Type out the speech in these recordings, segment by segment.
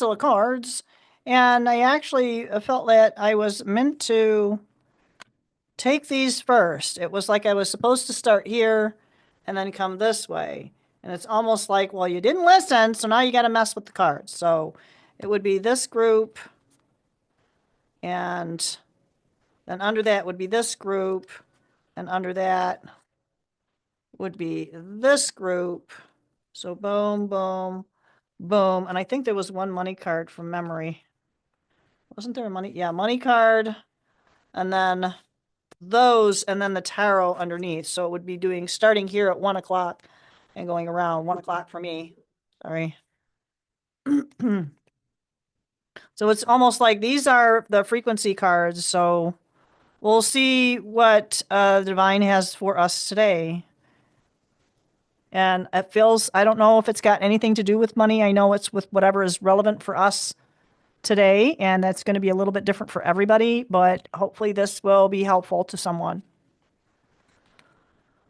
reversal of cards, and I actually felt that I was meant to take these first. It was like I was supposed to start here and then come this way. And it's almost like, well, you didn't listen, so now you got to mess with the cards. So it would be this group, and then under that would be this group, and under that would be this group. So boom, boom, boom. And I think there was one money card from memory. Wasn't there a money? Yeah, money card. And then those, and then the tarot underneath. So it would be doing starting here at 1 o'clock and going around 1 o'clock for me. Sorry. So it's almost like these are the frequency cards. So we'll see what the divine has for us today. And it feels, I don't know if it's got anything to do with money. I know it's with whatever is relevant for us today. And that's going to be a little bit different for everybody, but hopefully this will be helpful to someone.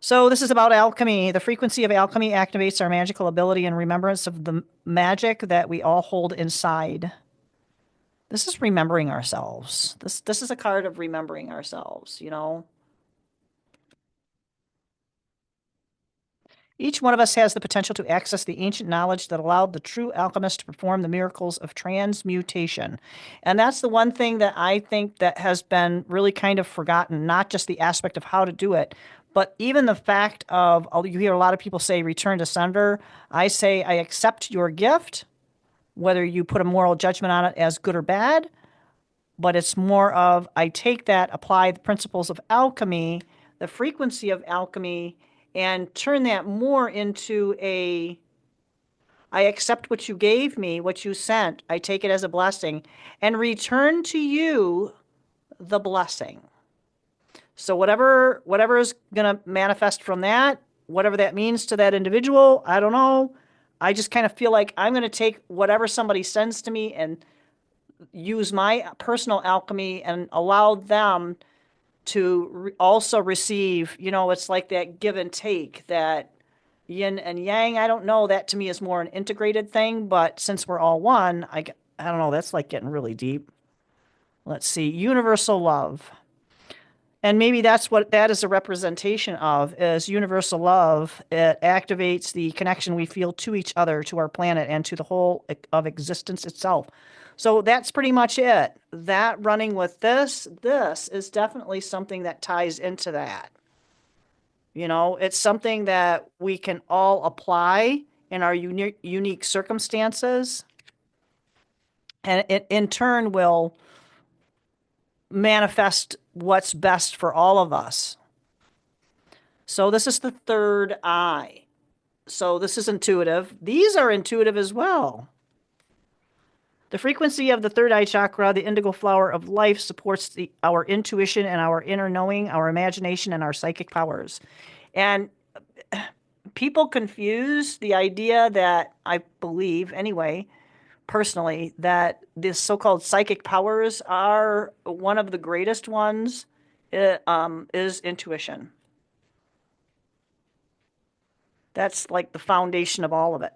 So this is about alchemy. The frequency of alchemy activates our magical ability and remembrance of the magic that we all hold inside. This is remembering ourselves. This is a card of remembering ourselves, you know. Each one of us has the potential to access the ancient knowledge that allowed the true alchemist to perform the miracles of transmutation. And that's the one thing that I think that has been really kind of forgotten, not just the aspect of how to do it, but even the fact of, you hear a lot of people say return to sender. I say I accept your gift, whether you put a moral judgment on it as good or bad, but it's more of I take that, apply the principles of alchemy, the frequency of alchemy, and turn that more into I accept what you gave me, what you sent. I take it as a blessing and return to you the blessing. So whatever is going to manifest from that, whatever that means to that individual, I don't know. I just kind of feel like I'm going to take whatever somebody sends to me and use my personal alchemy and allow them to also receive, it's like that give and take, that yin and yang. I don't know. That to me is more an integrated thing, but since we're all one, I don't know. That's like getting really deep. Let's see. Universal love. And maybe that's what that is a representation of, is universal love. It activates the connection we feel to each other, to our planet, and to the whole of existence itself. So that's pretty much it. That running with this is definitely something that ties into that. It's something that we can all apply in our unique circumstances. And it in turn will manifest what's best for all of us. So this is the third eye. So this is intuitive. These are intuitive as well. The frequency of the third eye chakra, the indigo flower of life, supports our intuition and our inner knowing, our imagination, and our psychic powers. And people confuse the idea that, I believe anyway, personally, that the so-called psychic powers are one of the greatest ones, is intuition. That's like the foundation of all of it.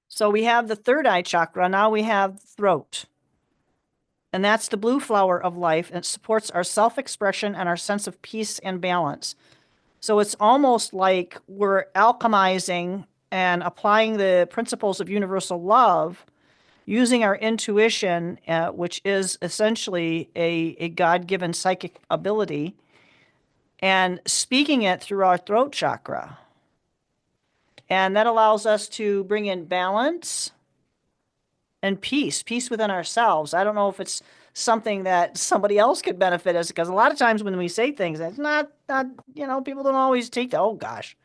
So we have the third eye chakra. Now we have throat. And that's the blue flower of life. And it supports our self-expression and our sense of peace and balance. So it's almost like we're alchemizing and applying the principles of universal love using our intuition, which is essentially a God-given psychic ability, and speaking it through our throat chakra. And that allows us to bring in balance and peace within ourselves. I don't know if it's something that somebody else could benefit us, because a lot of times when we say things, it's not, people don't always take the, oh gosh.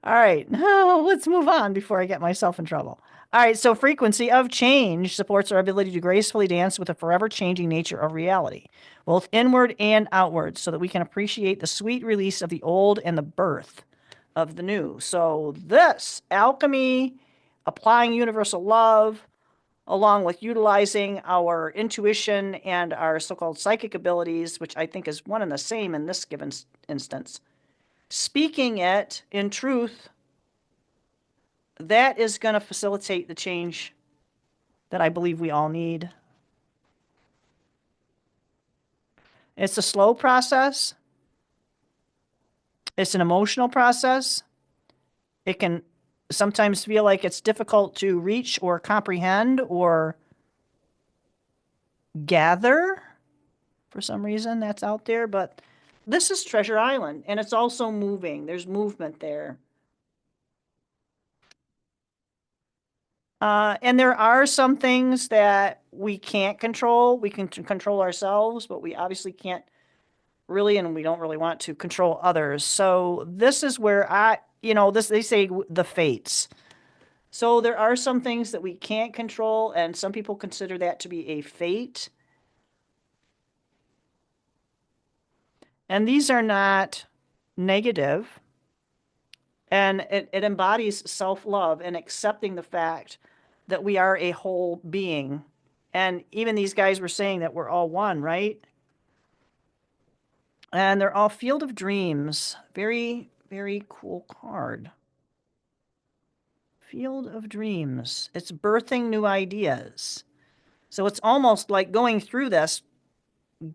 All right, now let's move on before I get myself in trouble. All right, so frequency of change supports our ability to gracefully dance with the forever changing nature of reality, both inward and outward, so that we can appreciate the sweet release of the old and the birth of the new. So this alchemy, applying universal love, along with utilizing our intuition and our so-called psychic abilities, which I think is one and the same in this given instance, speaking it in truth that is going to facilitate the change that I believe we all need. It's a slow process. It's an emotional process. It can sometimes feel like it's difficult to reach or comprehend or gather for some reason that's out there. But this is Treasure Island, and it's also moving. There's movement there. And there are some things that we can't control. We can control ourselves, but we obviously can't really, and we don't really want to control others. So this is where they say the fates. So there are some things that we can't control, and some people consider that to be a fate. And these are not negative, and it embodies self-love and accepting the fact that we are a whole being. And even these guys were saying that we're all one, right? And they're all Field of Dreams. Very, very cool card. Field of Dreams. It's birthing new ideas. So it's almost like going through this,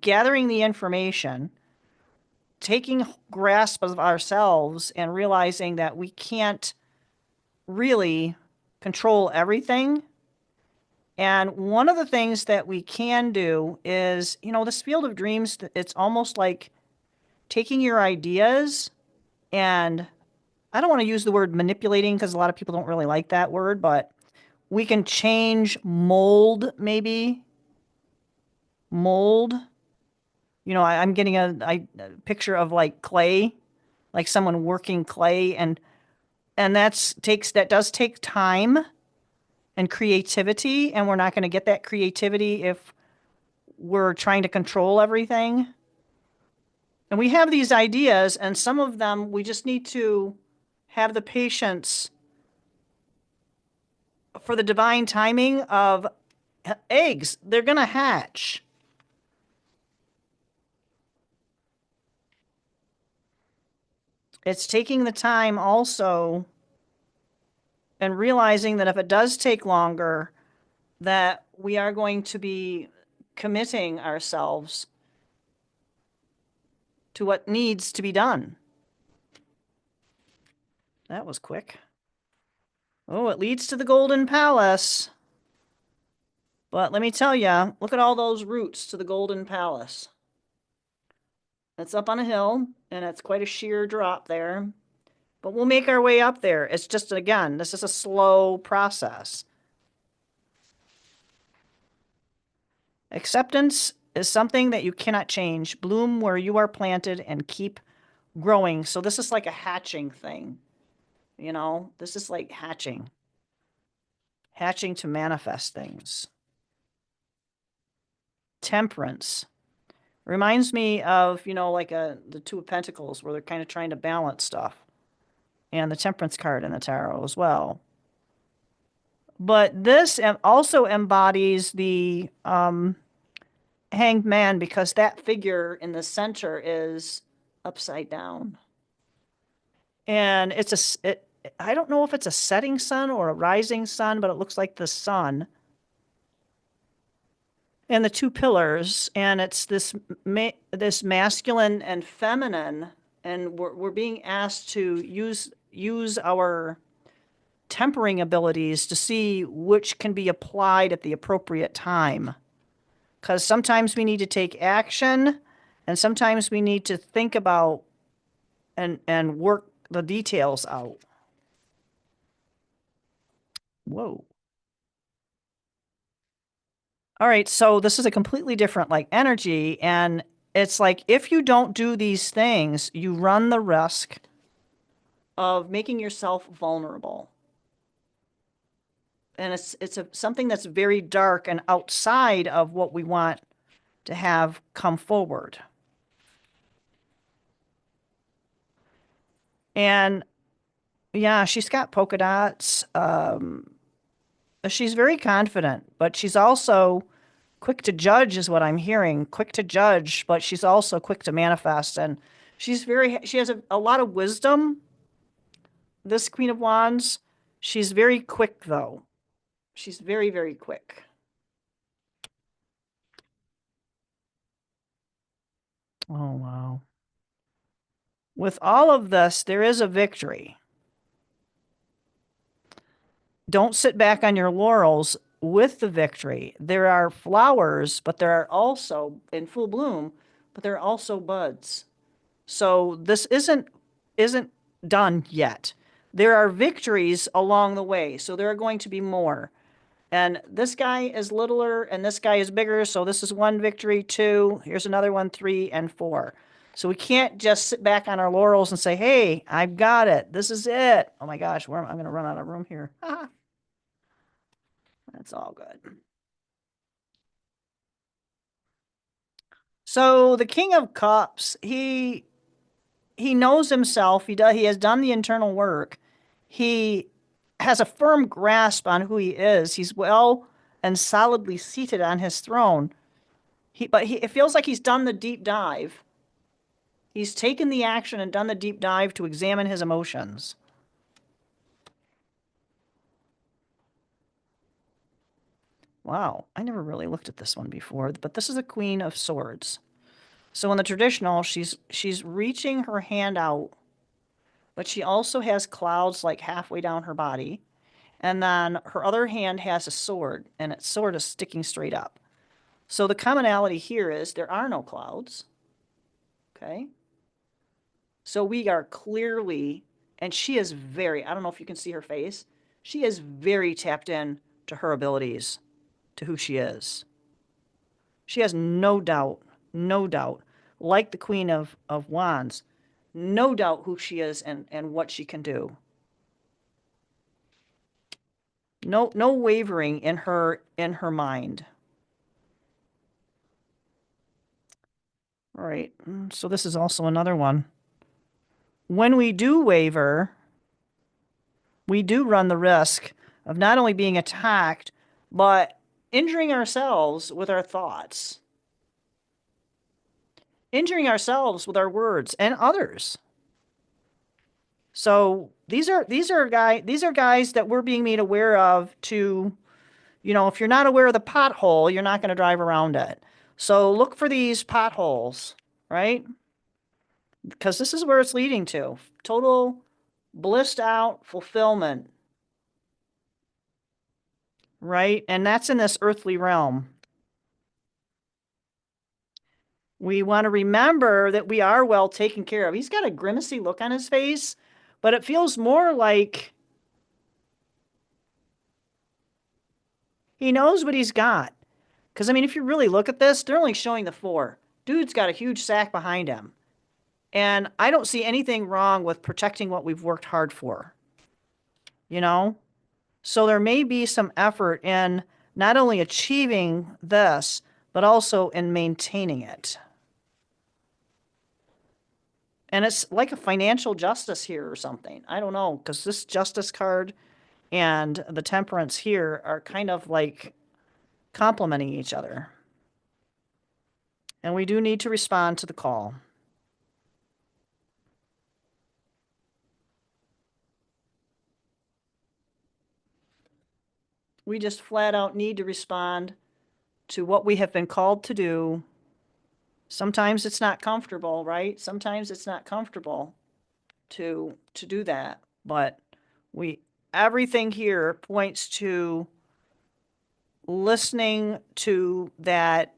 gathering the information, taking grasp of ourselves and realizing that we can't really control everything. And one of the things that we can do is, this Field of Dreams, it's almost like taking your ideas, and I don't want to use the word manipulating because a lot of people don't really like that word, but we can change, mold, maybe. Mold. I'm getting a picture of like clay, like someone working clay, and that does take time and creativity, and we're not going to get that creativity if we're trying to control everything. And we have these ideas, and some of them we just need to have the patience for the divine timing of eggs. They're going to hatch. It's taking the time also and realizing that if it does take longer, that we are going to be committing ourselves to what needs to be done. That was quick. Oh, it leads to the Golden Palace. But let me tell you, look at all those routes to the Golden Palace. It's up on a hill, and it's quite a sheer drop there. But we'll make our way up there. It's just, again, this is a slow process. Acceptance is something that you cannot change. Bloom where you are planted and keep growing. So this is like a hatching thing. This is like hatching. Hatching to manifest things. Temperance. Reminds me of, like the Two of Pentacles, where they're kind of trying to balance stuff. And the Temperance card in the tarot as well. But this also embodies the Hanged Man, because that figure in the center is upside down. And I don't know if it's a setting sun or a rising sun, but it looks like the sun. And the two pillars, and it's this masculine and feminine, and we're being asked to use our tempering abilities to see which can be applied at the appropriate time. Because sometimes we need to take action, and sometimes we need to think about and work the details out. Whoa. All right, so this is a completely different energy, and it's like if you don't do these things, you run the risk of making yourself vulnerable. And it's something that's very dark and outside of what we want to have come forward. And yeah, she's got polka dots. She's very confident, but she's also quick to judge is what I'm hearing. Quick to judge, but she's also quick to manifest. And she has a lot of wisdom, this Queen of Wands. She's very quick, though. She's very, very quick. Oh, wow. With all of this, there is a victory. Don't sit back on your laurels with the victory. There are flowers, but there are also in full bloom, but there are also buds. So this isn't done yet. There are victories along the way, so there are going to be more. And this guy is littler and this guy is bigger, so this is one victory, two. Here's another one, three, and four. So we can't just sit back on our laurels and say, "Hey, I've got it. This is it." Oh my gosh, I'm going to run out of room here. That's all good. So the King of Cups, he knows himself. He has done the internal work. He has a firm grasp on who he is. He's well and solidly seated on his throne. It feels like he's done the deep dive. He's taken the action and done the deep dive to examine his emotions. Wow, I never really looked at this one before, but this is a Queen of Swords. So in the traditional, she's reaching her hand out, but she also has clouds like halfway down her body. And then her other hand has a sword, and its sword is sticking straight up. So the commonality here is there are no clouds. Okay. So we are clearly, and she is very, I don't know if you can see her face, she is very tapped in to her abilities, to who she is. She has no doubt, no doubt, like the Queen of Wands, no doubt who she is and what she can do. No wavering in her mind. All right. So this is also another one. When we do waver, we do run the risk of not only being attacked, but injuring ourselves with our thoughts, injuring ourselves with our words and others. So these are guys that we're being made aware of to, if you're not aware of the pothole, you're not going to drive around it. So look for these potholes, right? Because this is where it's leading to. Total blissed out fulfillment, right? And that's in this earthly realm. We want to remember that we are well taken care of. He's got a grimacy look on his face, but it feels more like he knows what he's got. Because, I mean, if you really look at this, they're only showing the four. Dude's got a huge sack behind him. And I don't see anything wrong with protecting what we've worked hard for, you know? So there may be some effort in not only achieving this, but also in maintaining it. And it's like a financial justice here or something. I don't know, because this justice card and the temperance here are kind of like complementing each other. And we do need to respond to the call. We just flat out need to respond to what we have been called to do. Sometimes it's not comfortable, right? Sometimes it's not comfortable to do that, but everything here points to listening to that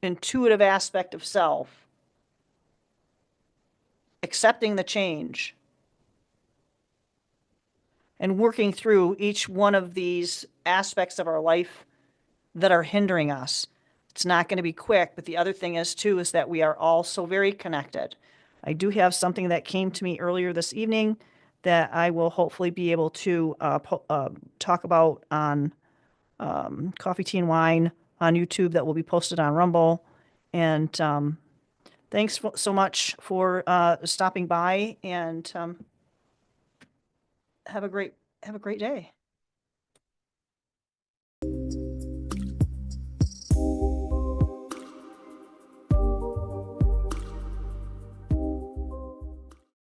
intuitive aspect of self, accepting the change, and working through each one of these aspects of our life that are hindering us. It's not going to be quick, but the other thing is too is that we are all so very connected. I do have something that came to me earlier this evening that I will hopefully be able to talk about on Coffee, Tea, and Wine on YouTube that will be posted on Rumble. And thanks so much for stopping by, and have a great day.